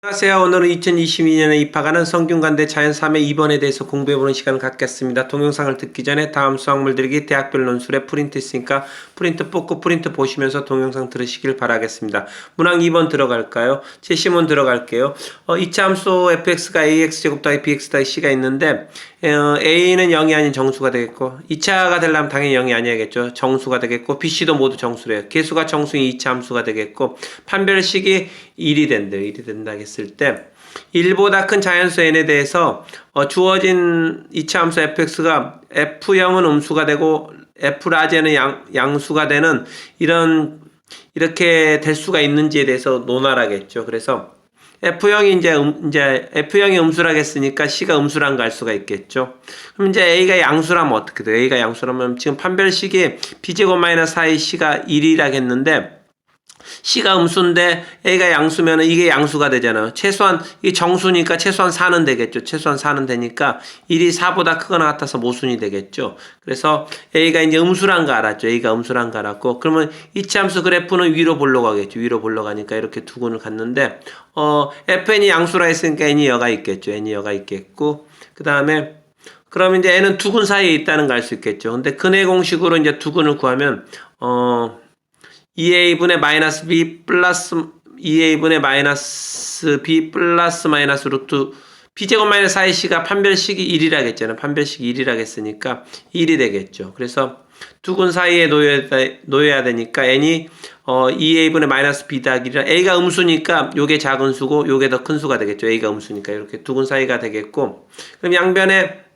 안녕하세요. 오늘은 2022년에 입학하는 성균관대 자연 3회 2번에 대해서 공부해보는 시간을 갖겠습니다. 동영상을 듣기 전에 다음 수학물 들기 대학별 논술에 프린트 있으니까 프린트 뽑고 프린트 보시면서 동영상 들으시길 바라겠습니다. 문항 2번 들어갈까요? 제시문 들어갈게요. 이차 함수 fx가 ax제곱 더하기 bx 더하기 c가 있는데 a는 0이 아닌 정수가 되겠고 2차가 되려면 당연히 0이 아니야겠죠. 정수가 되겠고 bc도 모두 정수래요. 개수가 정수인 2차 함수가 되겠고 판별식이 1이 된대요. 1이 된다 했을 때 1보다 큰 자연수 n에 대해서 주어진 2차 함수 fx가 f0은 음수가 되고 f라지는 양수가 되는 이렇게 될 수가 있는지에 대해서 논하라겠죠. 그래서 F0이 이제 F0이 음수라겠으니까 C가 음수란 걸 알 수가 있겠죠. 그럼 이제 A가 양수라면 어떻게 돼요? A가 양수라면 지금 판별식이 B제곱 마이너스 4의 C가 1이라겠는데 C가 음수인데 A가 양수면 이게 양수가 되잖아요. 최소한 이게 정수니까 최소한 4는 되겠죠. 최소한 4는 되니까 1이 4보다 크거나 같아서 모순이 되겠죠. 그래서 A가 이제 음수란 거 알았죠. A가 음수란 거 알았고 그러면 이차함수 그래프는 위로 볼러 가겠죠. 위로 볼러 가니까 이렇게 두근을 갔는데 fn이 양수라 했으니까 n이 여가 있겠죠. n이 여가 있겠고 그 다음에 그러면 이제 n은 두근 사이에 있다는 걸 알 수 있겠죠. 근데 근해 공식으로 이제 두근을 구하면 2a분의 마이너스 b 플러스 2a분의 마이너스 b 플러스 마이너스 루트 b제곱 마이너스 4ac가 판별식이 1이라겠잖아요. 판별식이 1이라겠으니까 1이 되겠죠. 그래서 두근 사이에 놓여야 되니까 n이 2a분의 마이너스 b 더하기 1이라 a가 음수니까 요게 작은 수고 요게 더 큰 수가 되겠죠. a가 음수니까 이렇게 두근 사이가 되겠고 그럼 양변에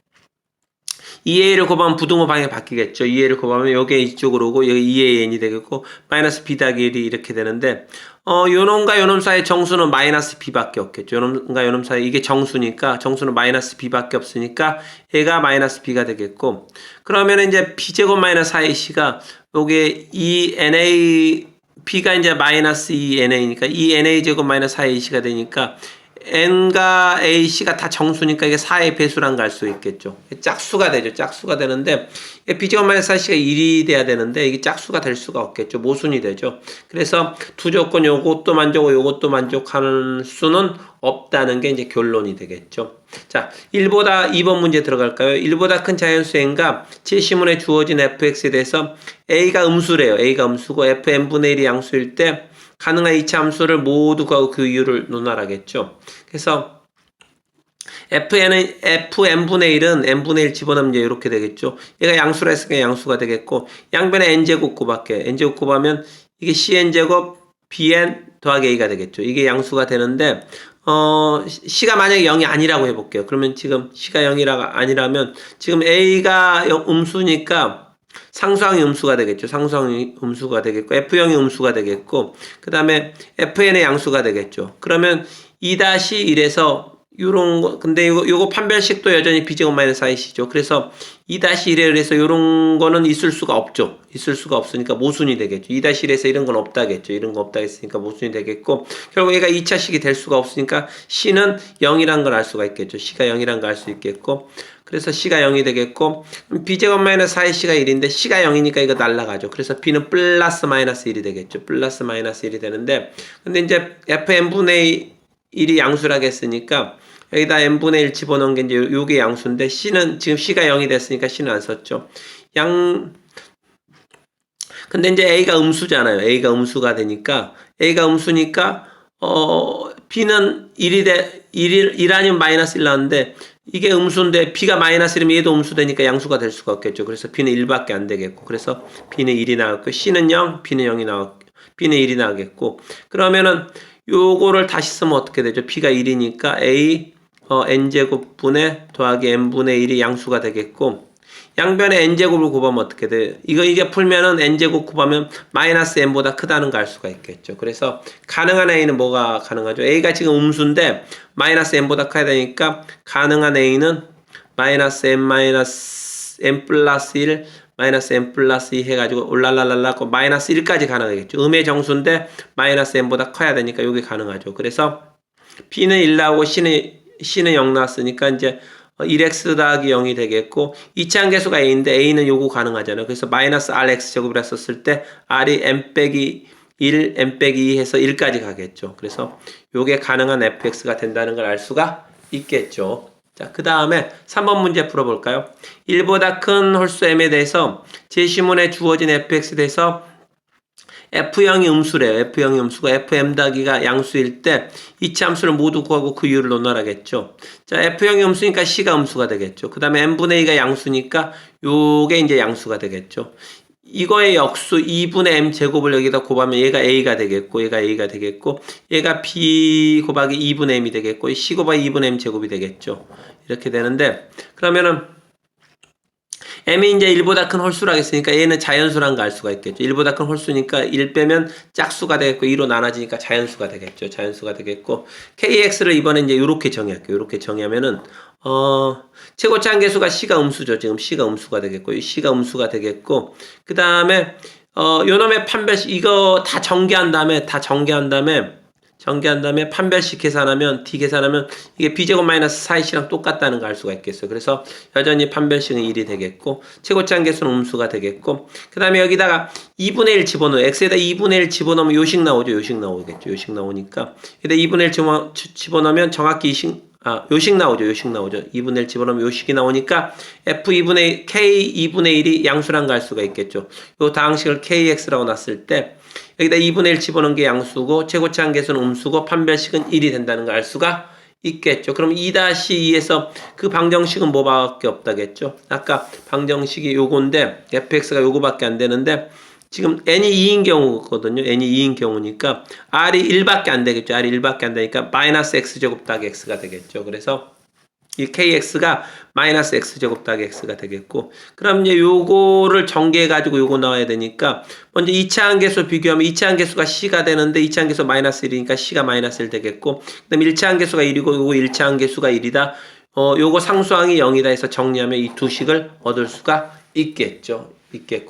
2a를 곱하면 부등호 방향이 바뀌겠죠. 2a를 곱하면 요게 이쪽으로 오고 여기 2an이 되겠고 마이너스 b 더하기 1이 이렇게 되는데 요놈과 요놈 사이의 정수는 마이너스 b밖에 없겠죠. 요놈과 요놈 사이 이게 정수니까 정수는 마이너스 b밖에 없으니까 얘가 마이너스 b가 되겠고 그러면 이제 b제곱 마이너스 4ac가 요게 2na b가 이제 마이너스 2na니까 2na 제곱 마이너스 4ac가 되니까 n과 ac가 다 정수니까 이게 4의 배수란 걸 알 수 있겠죠. 짝수가 되죠. 짝수가 되는데 b제곱 마이너스 4c가 1이 돼야 되는데 이게 짝수가 될 수가 없겠죠. 모순이 되죠. 그래서 두 조건 요것도 만족하고 요것도 만족하는 수는 없다는 게 이제 결론이 되겠죠. 자, 2번 문제 들어갈까요? 1보다 큰 자연수 n과 제시문에 주어진 fx에 대해서 a가 음수래요. a가 음수고 fn분의 1이 양수일 때 가능한 이차 함수를 모두 구하고 그 이유를 논하라겠죠. 그래서 fn분의 1은 n분의 1 집어넣으면 이렇게 되겠죠. 얘가 양수라 했으니까 양수가 되겠고 양변에 n제곱 곱할게. n제곱 곱하면 이게 cn제곱 bn 더하기 a가 되겠죠. 이게 양수가 되는데 c가 만약에 0이 아니라고 해볼게요. 그러면 지금 c가 0이라 아니라면 지금 a가 음수니까 상수항이 음수가 되겠죠. 상수항이 음수가 되겠고 F0이 음수가 되겠고 그 다음에 FN의 양수가 되겠죠. 그러면 2-1에서 요런 거 근데 요거 판별식도 여전히 b제곱 마이너스 4이시죠. 그래서 2-1에 그래서 요런 거는 있을 수가 없죠. 있을 수가 없으니까 모순이 되겠죠. 2-1에서 이런 건 없다겠죠. 이런 거 없다 했으니까 모순이 되겠고 결국 얘가 2차식이 될 수가 없으니까 C는 0이란 걸 알 수가 있겠죠. C가 0이란 걸 알 수 있겠고 그래서 C가 0이 되겠고 b제곱 마이너스 4의 C가 1인데 C가 0이니까 이거 날라가죠. 그래서 B는 플러스 마이너스 1이 되겠죠. 플러스 마이너스 1이 되는데 근데 이제 FN분의 1이 양수라고 했으니까 여기다 n분의 1 집어넣은 게 이제 요게 양수인데 C는 지금 C가 0이 됐으니까 C는 안 썼죠. 근데 이제 A가 음수잖아요. A가 음수가 되니까 A가 음수니까 B는 1 아니면 마이너스 1 나왔는데 이게 음수인데 B가 마이너스 1이면 얘도 음수되니까 양수가 될 수가 없겠죠. 그래서 B는 1밖에 안 되겠고 그래서 B는 1이 나왔고 C는 0, B는 0이 나왔고 B는 1이 나오겠고 그러면은 요거를 다시 쓰면 어떻게 되죠? B가 1이니까 A n제곱분의 더하기 n분의 1이 양수가 되겠고 양변에 n제곱을 곱하면 어떻게 돼요? 이거 이제 풀면은 n제곱 곱하면 마이너스 n보다 크다는 거 알 수가 있겠죠. 그래서 가능한 a는 뭐가 가능하죠? a가 지금 음수인데 마이너스 n보다 커야 되니까 가능한 a는 마이너스 n 플러스 1 마이너스 n 플러스 2 해가지고 올랄랄랄라고 마이너스 1까지 가능하겠죠. 음의 정수인데 마이너스 n보다 커야 되니까 이게 가능하죠. 그래서 b는 1 나오고 C는 0 나왔으니까 이제 1x 더하기 0이 되겠고 이차항 계수가 a인데 a는 요거 가능하잖아요. 그래서 마이너스 rx 제곱이라 썼을 때 r이 n 빼기 1 n 빼기 2 해서 1까지 가겠죠. 그래서 요게 가능한 fx가 된다는 걸 알 수가 있겠죠. 자, 그 다음에 3번 문제 풀어볼까요? 1보다 큰 홀수 m에 대해서 제시문에 주어진 fx에 대해서 f형이 음수래요. f형이 음수고 fm 더하기가 양수일 때 이차함수를 모두 구하고 그 이유를 논하라겠죠. 자, f형이 음수니까 c가 음수가 되겠죠. 그 다음에 n분의 2가 양수니까 요게 이제 양수가 되겠죠. 이거의 역수 2분의 m 제곱을 여기다 곱하면 얘가 a가 되겠고 얘가 a가 되겠고 얘가 b 곱하기 2분의 m이 되겠고 c 곱하기 2분의 m 제곱이 되겠죠. 이렇게 되는데 그러면은 m이 이제 1보다 큰 홀수라고 했으니까 얘는 자연수라는 거 알 수가 있겠죠. 1보다 큰 홀수니까 1 빼면 짝수가 되겠고 2로 나눠지니까 자연수가 되겠죠. 자연수가 되겠고 kx를 이번에 이제 요렇게 정의할게요. 요렇게 정의하면은 최고치 한계수가 c가 음수죠. 지금 c가 음수가 되겠고 c가 음수가 되겠고 그 다음에 요놈의 판별식 이거 다 전개한 다음에 판별식 계산하면 d 계산하면 이게 b제곱 마이너스 4c랑 똑같다는 걸 알 수가 있겠어요. 그래서 여전히 판별식은 1이 되겠고 최고치 한계수는 음수가 되겠고 그 다음에 여기다가 2분의 1 집어넣어요. x에다 2분의 1 집어넣으면 요식 나오죠. 요식 나오겠죠. 요식 나오니까 여기다 2분의 1 집어넣으면 정확히 요식 나오죠. 요식 나오죠. 2분의 1 집어넣으면 요식이 나오니까 k 2분의 1이 양수란 걸 알 수가 있겠죠. 요 다항식을 kx라고 놨을 때 여기다 2분의 1 집어넣은 게 양수고 최고치 한계수는 음수고 판별식은 1이 된다는 걸 알 수가 있겠죠. 그럼 2-2에서 그 방정식은 뭐밖에 없다겠죠. 아까 방정식이 요건데 fx가 요거밖에 안 되는데 지금 n이 2인 경우거든요. n이 2인 경우니까 r이 1밖에 안 되겠죠. r이 1밖에 안 되니까 마이너스 x제곱 더하기 x가 되겠죠. 그래서 이 kx가 마이너스 x제곱 더하기 x가 되겠고 그럼 이제 요거를 전개해가지고 요거 나와야 되니까 먼저 2차 한계수 비교하면 2차 한계수가 c가 되는데 2차 한계수 마이너스 1이니까 c가 마이너스 1 되겠고 그 다음에 1차 한계수가 1이고 요거 1차 한계수가 1이다. 요거 상수항이 0이다 해서 정리하면 이 두 식을 얻을 수가 있겠죠.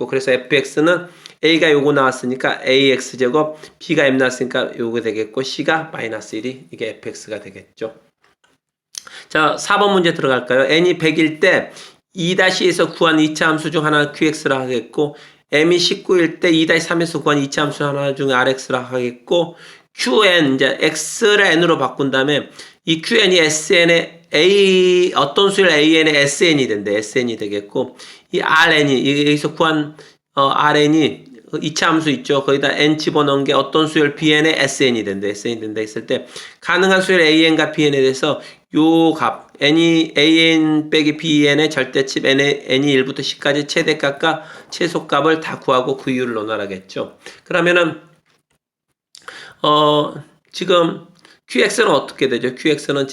그래서 fx는 a가 요거 나왔으니까 ax제곱 b가 m 나왔으니까 요거 되겠고 c가 마이너스 1이 이게 fx가 되겠죠. 자, 4번 문제 들어갈까요? n이 100일 때 2-2에서 구한 2차 함수 중 하나를 qx라 하겠고 m이 19일 때 2-3에서 구한 2차 함수 하나 중 rx라 하겠고 qn 이제 x를 n으로 바꾼 다음에 이 qn이 sn의 어떤 수열 an의 sn이 된대. sn이 되겠고 이 rn이 여기서 구한 rn이 2차 함수 있죠. 거기다 n 집어넣은 게 어떤 수열 bn의 sn이 된다. sn이 된다 했을 때 가능한 수열 an과 bn에 대해서 요 값 n이 an 빼기 bn의 절대값 n이 1부터 10까지 최대값과 최소값을 다 구하고 그 이유를 논하라겠죠. 그러면은 지금 qx는 어떻게 되죠? qx는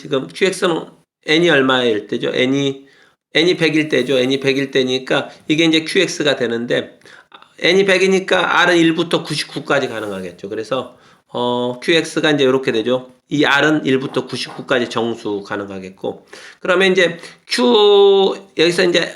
n이 얼마일 때죠? n이 100일 때죠. n이 100일 때니까 이게 이제 qx가 되는데 n이 100이니까 r은 1부터 99까지 가능하겠죠. 그래서 qx가 이제 이렇게 되죠. 이 r은 1부터 99까지 정수 가능하겠고 그러면 이제 여기서 이제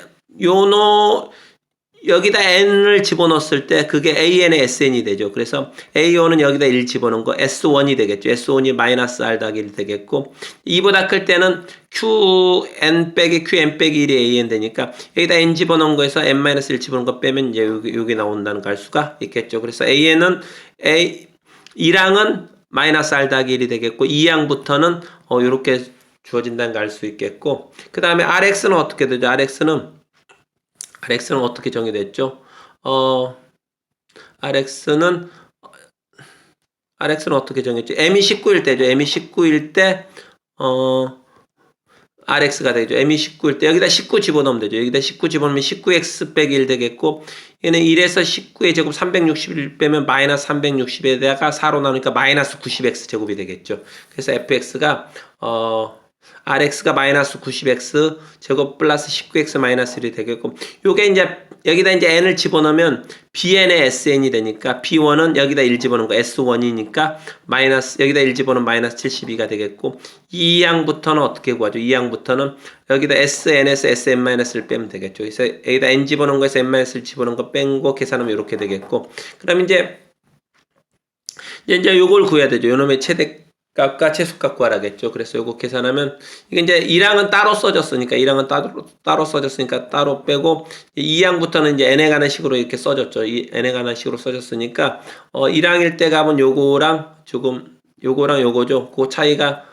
여기다 n을 집어넣었을 때 그게 an의 sn이 되죠. 그래서 a1은 여기다 1 집어넣은 거 s1이 되겠죠. s1이 마이너스 r 더하기 1 되겠고 2보다 클 때는 qn 빼기 1이 an 되니까 여기다 n 집어넣은 거에서 n-1 집어넣은 거 빼면 이제 여기 나온다는 걸 알 수가 있겠죠. 그래서 an은 2랑은 마이너스 r 더하기 1이 되겠고 2항부터는 이렇게 주어진다는 걸 알 수 있겠고 그 다음에 rx는 어떻게 되죠? rx는 어떻게 정의됐죠? rx는 어떻게 정했죠? m이 19일 때죠. m이 19일 때 rx가 되죠. m이 19일 때 여기다 19 집어넣으면 되죠. 여기다 19 집어넣으면 19x 빼기 1 되겠고 얘는 1에서 19의 제곱 361 빼면 마이너스 360에다가 4로 나누니까 마이너스 90x 제곱이 되겠죠. 그래서 fx가 rx가 마이너스 90x 제곱 플러스 19x 마이너스 1이 되겠고 요게 이제 여기다 이제 n을 집어넣으면 bn의 sn이 되니까 b1은 여기다 1 집어넣은 거 s1이니까 마이너스 여기다 1 집어넣으면 마이너스 72가 되겠고 2항부터는 어떻게 구하죠? 2항부터는 여기다 sn에서 sn-를 빼면 되겠죠. 그래서 여기다 n 집어넣은 거에서 n-를 집어넣은 거 뺀 거 계산하면 이렇게 되겠고 그럼 이제 요걸 구해야 되죠. 요놈의 최대 값과 최소값 구하라겠죠. 그래서 요거 계산하면 이게 이제 1항은 따로 써졌으니까 1항은 따로 써졌으니까 따로 빼고 2항부터는 이제 n에 관한 식으로 이렇게 써졌죠. 이 n에 관한 식으로 써졌으니까 1항일 때 값은 요거랑 조금 요거랑 요거죠. 그 차이가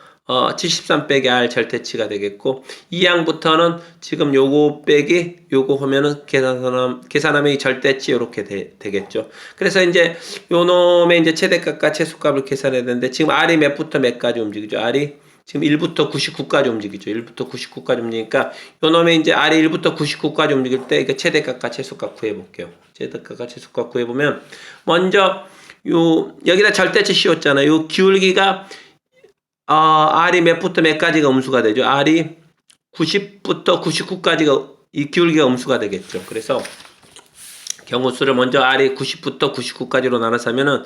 73 빼기 R 절대치가 되겠고 2항부터는 지금 요거 빼기 요거 하면은 계산하면 이 절대치 요렇게 되겠죠. 그래서 이제 요 놈의 이제 최대값과 최소값을 계산해야 되는데 지금 R이 몇부터 몇까지 움직이죠. R이 지금 1부터 99까지 움직이죠. 1부터 99까지 움직이니까 요 놈의 이제 R이 1부터 99까지 움직일 때 이거 최대값과 최소값 구해 볼게요. 최대값과 최소값 구해 보면 먼저 요 여기다 절대치 씌웠잖아요. 요 기울기가 R이 몇부터 몇까지가 음수가 되죠. R이 90부터 99까지가 이 기울기가 음수가 되겠죠. 그래서 경우수를 먼저 R이 90부터 99까지로 나눠서 하면은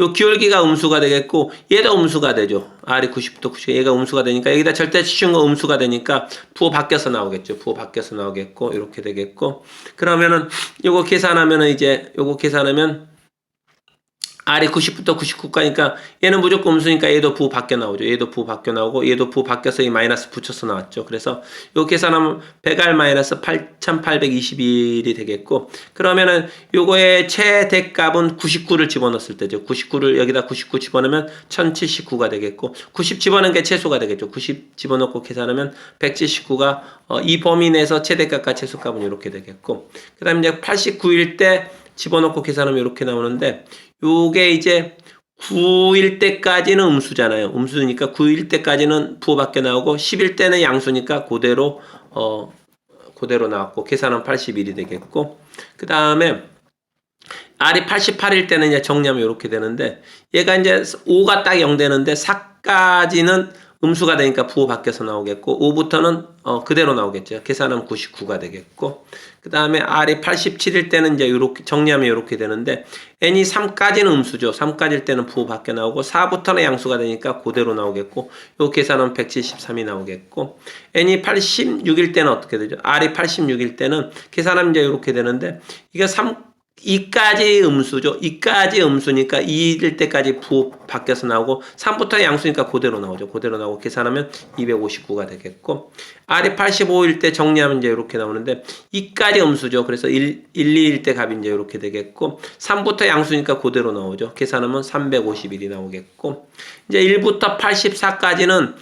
요 기울기가 음수가 되겠고 얘도 음수가 되죠. R이 90부터 99 얘가 음수가 되니까 여기다 절대치 씌운 거 음수가 되니까 부호 바뀌어서 나오겠죠. 부호 바뀌어서 나오겠고 이렇게 되겠고 그러면은 요거 계산하면은 이제 요거 계산하면 R이 90부터 99까지니까 얘는 무조건 음수니까 얘도 부호 바뀌어 나오죠. 얘도 부호 바뀌어 나오고 얘도 부호 바뀌어서 이 마이너스 붙여서 나왔죠. 그래서 요 계산하면 100R 마이너스 8821이 되겠고 그러면은 요거의 최대값은 99를 집어넣었을 때죠. 99를 여기다 99 집어넣으면 1079가 되겠고 90 집어넣은 게 최소가 되겠죠. 90 집어넣고 계산하면 179가 이 범위 내에서 최대값과 최소값은 이렇게 되겠고 그 다음에 이제 89일 때 집어넣고 계산하면 이렇게 나오는데 요게 이제 9일 때까지는 음수잖아요. 음수니까 9일 때까지는 부호 밖에 나오고 10일 때는 양수니까 그대로 나왔고 계산은 81이 되겠고 그 다음에 R이 88일 때는 이제 정리하면 이렇게 되는데 얘가 이제 5가 딱 0 되는데 4까지는 음수가 되니까 부호 바뀌어서 나오겠고 5부터는 그대로 나오겠죠. 계산하면 99가 되겠고 그 다음에 R이 87일 때는 이제 이렇게 정리하면 이렇게 되는데 N이 3까지는 음수죠. 3까지일 때는 부호 바뀌어 나오고 4부터는 양수가 되니까 그대로 나오겠고 요 계산은 173이 나오겠고 N이 86일 때는 어떻게 되죠? R이 86일 때는 계산하면 이제 이렇게 되는데 이게 2까지 음수죠. 2까지 음수니까 2일 때까지 부호 바뀌어서 나오고 3부터 양수니까 그대로 나오죠. 그대로 나오고 계산하면 259가 되겠고 R이 85일 때 정리하면 이제 이렇게 나오는데 2까지 음수죠. 그래서 2일 때 값이 이제 이렇게 되겠고 3부터 양수니까 그대로 나오죠. 계산하면 351이 나오겠고 이제 1부터 84까지는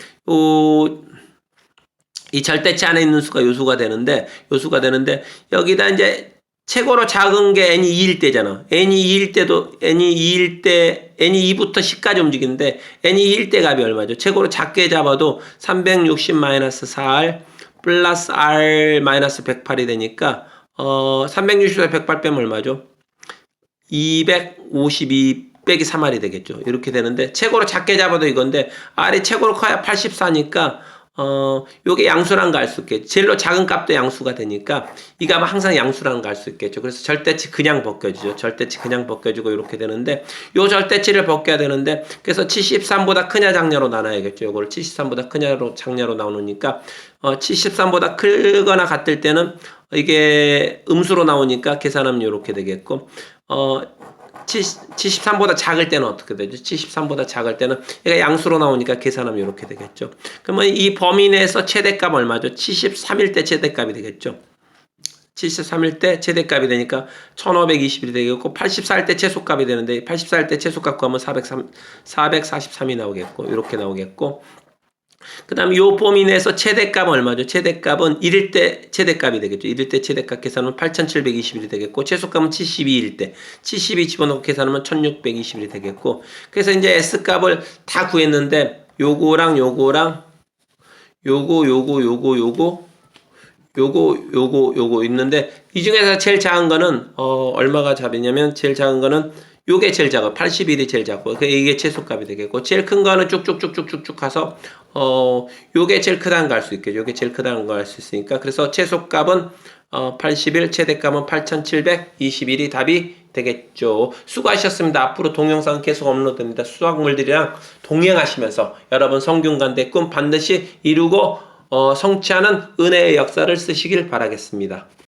이 절대치 안에 있는 수가 요수가 되는데 여기다 이제 최고로 작은 게 n이 2일 때잖아. n이 2일 때도 n이 2부터 10까지 움직이는데 n이 2일 때 값이 얼마죠? 최고로 작게 잡아도 360-4R 플러스 R 마이너스 108이 되니까 360에서 108 빼면 얼마죠? 252 빼기 3R이 되겠죠. 이렇게 되는데 최고로 작게 잡아도 이건데 R이 최고로 커야 84니까 요게 양수라는 거 알 수 있겠죠. 제일로 작은 값도 양수가 되니까 이 값은 항상 양수라는 거 알 수 있겠죠. 그래서 절대치 그냥 벗겨지죠. 절대치 그냥 벗겨지고 이렇게 되는데 요 절대치를 벗겨야 되는데 그래서 73보다 크냐 작냐로 나눠야겠죠. 요거를 73보다 크냐로 작냐로 나오니까 73보다 크거나 같을 때는 이게 음수로 나오니까 계산하면 이렇게 되겠고 73보다 작을 때는 어떻게 되죠? 73보다 작을 때는 얘가 양수로 나오니까 계산하면 이렇게 되겠죠. 그러면 이 범위 내에서 최대값 얼마죠? 73일 때 최대값이 되겠죠. 73일 때 최대값이 되니까 1521이 되겠고 84일 때 최소값이 되는데 84일 때 최소값 구하면 443이 나오겠고 이렇게 나오겠고 그 다음에 요 범위 내에서 최대값은 얼마죠? 최대값은 1일 때 최대값이 되겠죠. 1일 때 최대값 계산하면 8721이 되겠고 최소값은 72일 때 72 집어넣고 계산하면 1621이 되겠고 그래서 이제 S값을 다 구했는데 요거 있는데 이 중에서 제일 작은 거는 얼마가 잡이냐면 제일 작은 거는 요게 제일 작아. 81이 제일 작고 이게 최소값이 되겠고 제일 큰 거는 쭉쭉쭉쭉쭉 가서 요게 제일 크다는 거 알 수 있겠죠. 요게 제일 크다는 거 알 수 있으니까 그래서 최소값은 81, 최대값은 8721이 답이 되겠죠. 수고하셨습니다. 앞으로 동영상 계속 업로드됩니다. 수학물들이랑 동행하시면서 여러분 성균관대 꿈 반드시 이루고 성취하는 은혜의 역사를 쓰시길 바라겠습니다.